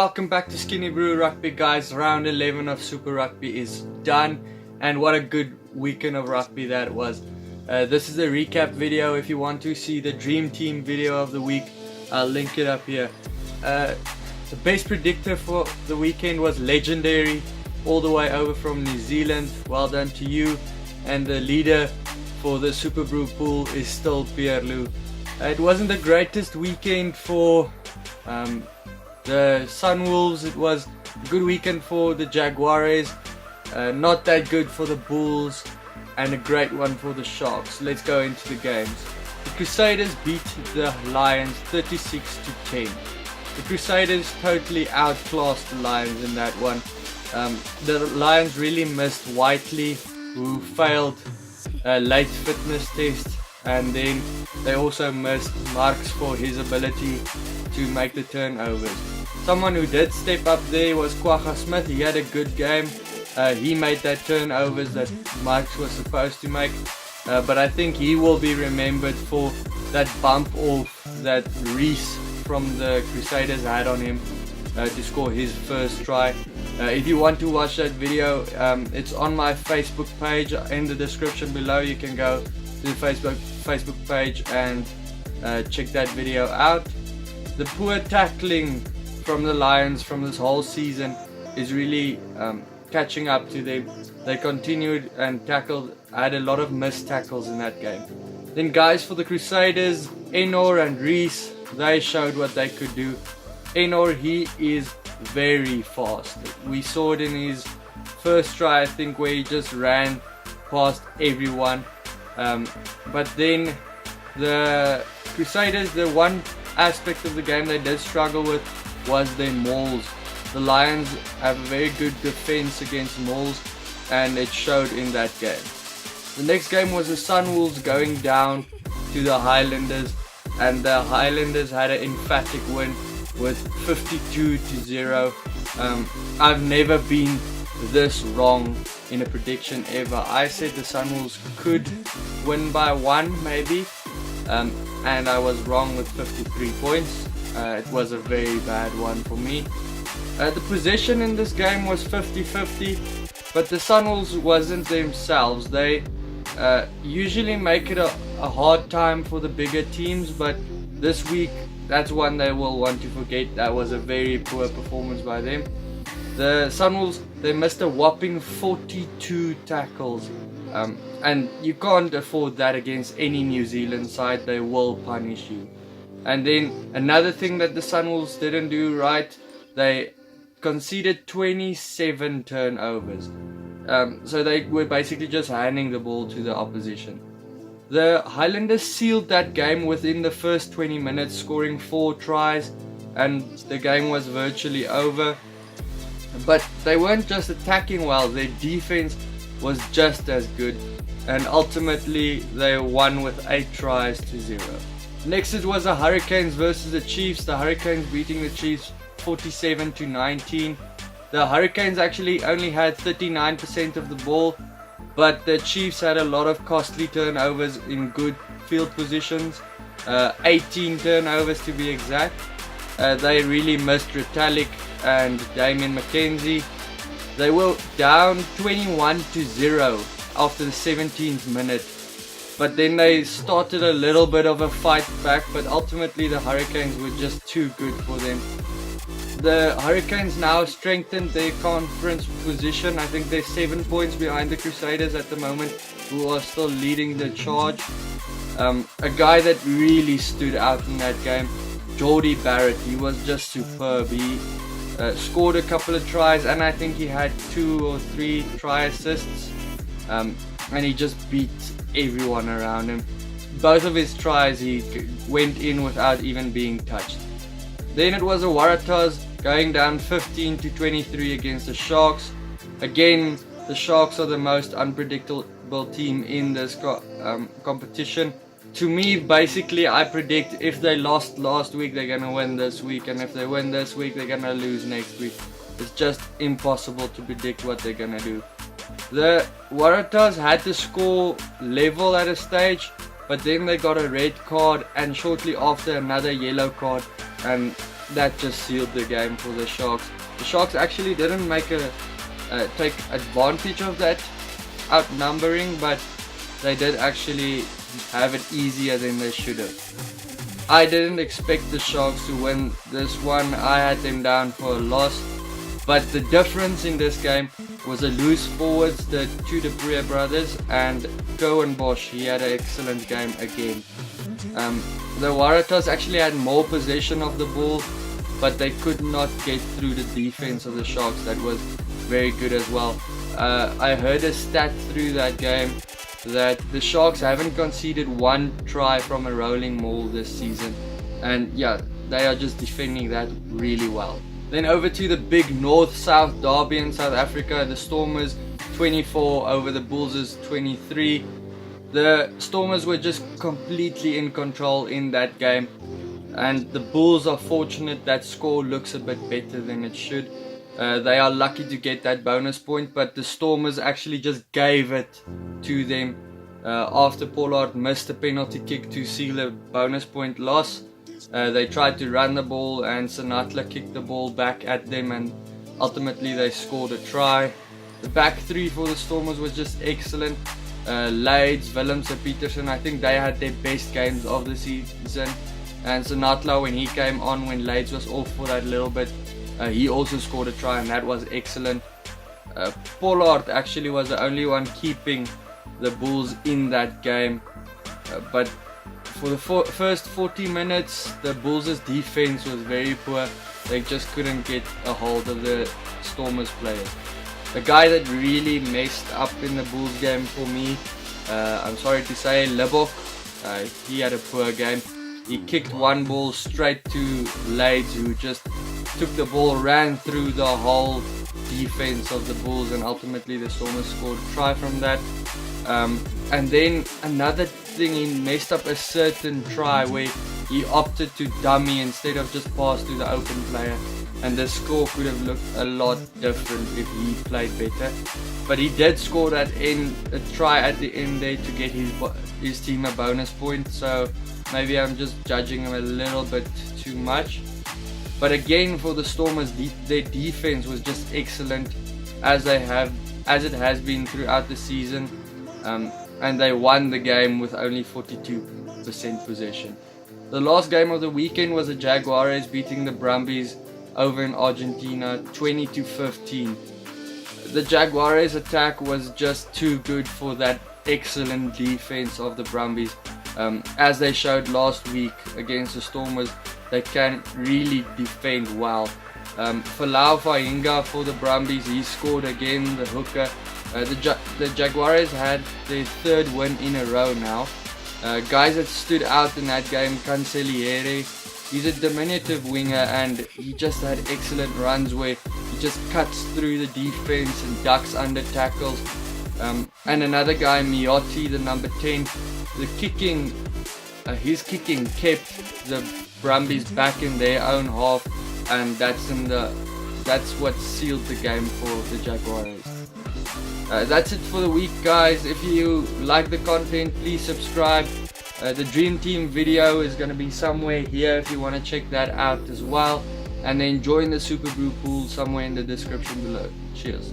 welcome back to Skinnybru Rugby, guys. Round 11 of Super Rugby is done, and what a good weekend of rugby that was. This is a recap video. If you want to see the Dream Team video of the week, I'll link it up here. The best predictor for the weekend was Legendary, all the way over from New Zealand. Well done to you. And the leader for the Superbru pool is still Pierre-Lou. It wasn't the greatest weekend for the Sunwolves. It was a good weekend for the Jaguares, not that good for the Bulls, and a great one for the Sharks. Let's go into the games. The Crusaders beat the Lions 36-10. The Crusaders totally outclassed the Lions in that one. The Lions really missed Whiteley, who failed a late fitness test, and then they also missed Marks for his ability to make the turnovers. Someone who did step up there was Quagga Smith. He had a good game. He made that turnovers that Marks was supposed to make, but I think he will be remembered for that bump off that Reese from the Crusaders had on him to score his first try. If you want to watch that video, it's on my Facebook page in the description below. You can go to the Facebook page and check that video out. The poor tackling from the Lions from this whole season is really catching up to them. They continued and tackled. I had a lot of missed tackles in that game. Then guys, for the Crusaders, Enor and Reese, they showed what they could do. Enor, he is very fast. We saw it in his first try, I think, where he just ran past everyone. But then the Crusaders, the one aspect of the game they did struggle with was their mauls. The Lions have a very good defense against mauls, and it showed in that game. The next game was the Sunwolves going down to the Highlanders, and the Highlanders had an emphatic win with 52-0. I've never been this wrong in a prediction ever. I said the Sunwolves could win by 1 maybe, and I was wrong with 53 points. It was a very bad one for me. The possession in this game was 50-50, but the Sunwolves wasn't themselves. They usually make it a hard time for the bigger teams, but this week that's one they will want to forget. That was a very poor performance by them. The Sunwolves, they missed a whopping 42 tackles, and you can't afford that against any New Zealand side. They will punish you. And then another thing that the Sunwolves didn't do right, they conceded 27 turnovers. So they were basically just handing the ball to the opposition. The Highlanders sealed that game within the first 20 minutes, scoring 4 tries, and the game was virtually over. But they weren't just attacking well, their defense was just as good, and ultimately they won with 8-0. Next it was the Hurricanes versus the Chiefs. The Hurricanes beating the Chiefs 47-19. The Hurricanes actually only had 39% of the ball, but the Chiefs had a lot of costly turnovers in good field positions, 18 turnovers to be exact. They really missed Retallick and Damien McKenzie. They were down 21-0 after the 17th minute, but then they started a little bit of a fight back, but ultimately the Hurricanes were just too good for them. The Hurricanes now strengthened their conference position. I think they're 7 points behind the Crusaders at the moment, who are still leading the charge. A guy that really stood out in that game, Jordie Barrett, he was just superb. He scored a couple of tries, and I think he had 2 or 3 try assists, and he just beat everyone around him. Both of his tries he went in without even being touched. Then it was the Waratahs going down 15-23 against the Sharks. Again, the Sharks are the most unpredictable team in this competition. To me, basically, I predict if they lost last week, they're going to win this week, and if they win this week, they're going to lose next week. It's just impossible to predict what they're going to do. The Waratahs had to score level at a stage, but then they got a red card, and shortly after another yellow card, and that just sealed the game for the Sharks. The Sharks actually didn't take advantage of that outnumbering, but they did actually have it easier than they should have. I didn't expect the Sharks to win this one. I had them down for a loss, but the difference in this game was the loose forwards, the two Superbru brothers, and Cohen Bosch. He had an excellent game again. The Waratahs actually had more possession of the ball, but they could not get through the defense of the Sharks. That was very good as well. I heard a stat through that game that the Sharks haven't conceded one try from a rolling maul this season, and yeah, they are just defending that really well. Then over to the big North-South derby in South Africa. The Stormers 24 over the Bulls 23. The Stormers were just completely in control in that game, and the Bulls are fortunate that score looks a bit better than it should. They are lucky to get that bonus point, but the Stormers actually just gave it to them after Pollard missed a penalty kick to seal a bonus point loss. They tried to run the ball and Sanatla kicked the ball back at them, and ultimately they scored a try. The back three for the Stormers was just excellent. Lades, Willems and Peterson, I think they had their best games of the season. And Sanatla, when he came on, when Lades was off for that little bit, he also scored a try, and that was excellent. Pollard actually was the only one keeping the Bulls in that game, but for the first 40 minutes the Bulls' defense was very poor. They just couldn't get a hold of the Stormers players. The guy that really messed up in the Bulls game for me, I'm sorry to say, Libok. He had a poor game. He kicked one ball straight to Lades, who just took the ball, ran through the whole defense of the Bulls, and ultimately the Stormers scored a try from that. And then another thing, he messed up a certain try where he opted to dummy instead of just pass to the open player, and the score could have looked a lot different if he played better. But he did score a try at the end there to get his team a bonus point, so maybe I'm just judging him a little bit too much. But again, for the Stormers, their defense was just excellent, as it has been throughout the season, and they won the game with only 42% possession. The last game of the weekend was the Jaguares beating the Brumbies over in Argentina 20-15. The Jaguares attack was just too good for that excellent defense of the Brumbies. As they showed last week against the Stormers, they can really defend well. Falau Fainga for the Brumbies, he scored again, the hooker. The Jaguares had their third win in a row now. Guys that stood out in that game, Cancelliere, he's a diminutive winger, and he just had excellent runs where he just cuts through the defense and ducks under tackles. And another guy, Miotti, the number 10, his kicking kept the Brumbies back in their own half, and that's what sealed the game for the Jaguares. That's it for the week, guys. If you like the content, please subscribe. The Dream Team video is going to be somewhere here if you want to check that out as well, and then join the Superbru pool somewhere in the description below. Cheers.